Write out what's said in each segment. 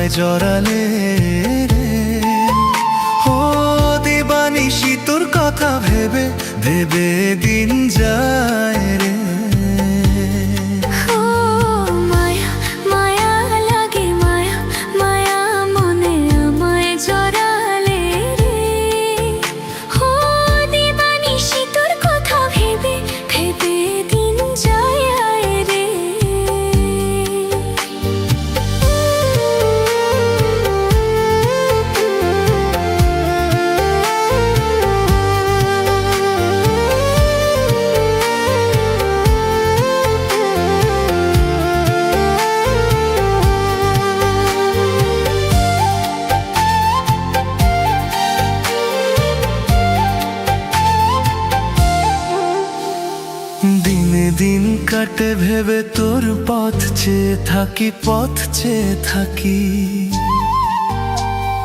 আমায় জড়ালে রে। ও দিবানিশি তোর কথা ভেবে ভেবে দিন যায় রে। দিনে দিন কাটে ভেবে তোর পথ চেয়ে থাকি, পথ চেয়ে থাকি।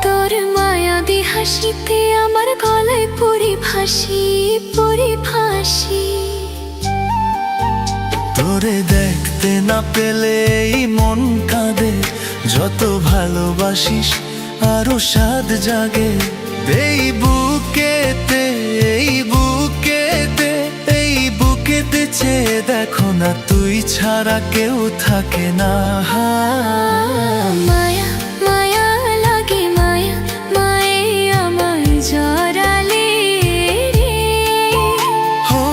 তোর মায়াবী হাসিতে আমার গলায় পড়ি ভাসি, পড়ি ভাসি। তোরে দেখতে না পেলে এই মন কাঁদে, যত ভালোবাসিস আরো স্বাদ জাগে। এই বুকেতে, এই বুকেতে, এই বুকেতে চেয়ে দেখো না, তুই ছাড়া কেউ থাকে না। মায়া মায়া লাগে, মায়া মায়ে আমায় জড়ালে রে। ও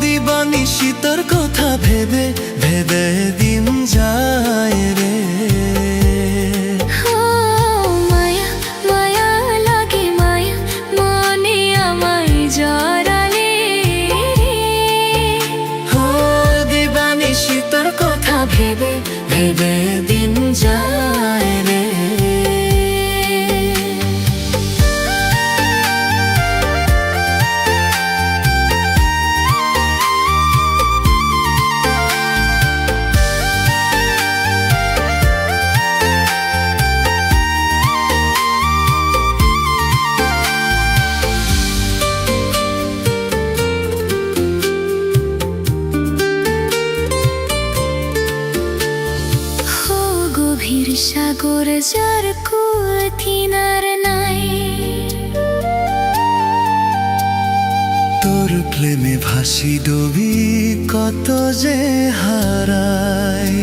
দিবানিশি তোর কথা ভেবে ভেবে দিন যায় রে। ভেবে ভেবে দিন যায় রে। গভীর সাগর যার কুল কিনার নাই, তোর প্রেমে ভাসি ডুবি কত যে হারাই।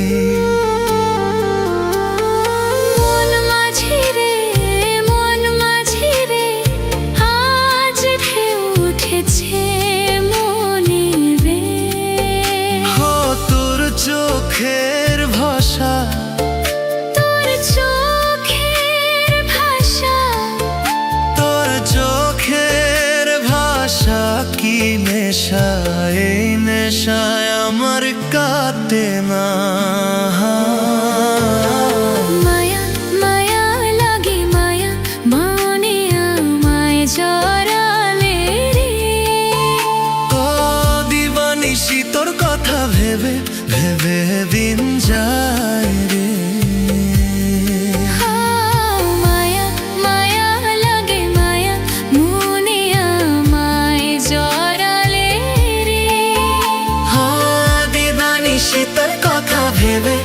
মন মাঝি রে, মন মাঝি রে, আজ ঢেউ উঠেছে মনে রে। ও তোর চোখের ভাষা, কি নেশা, এই নেশায় আমার কাটে না। মায়া মায়া লাগে, মায়া মনে আমায় জড়ালে রে। ও দিবানিশি তোর কথা ভেবে ভেবে দিন যায় রে। দিবানিশি তোর কথা ভেবে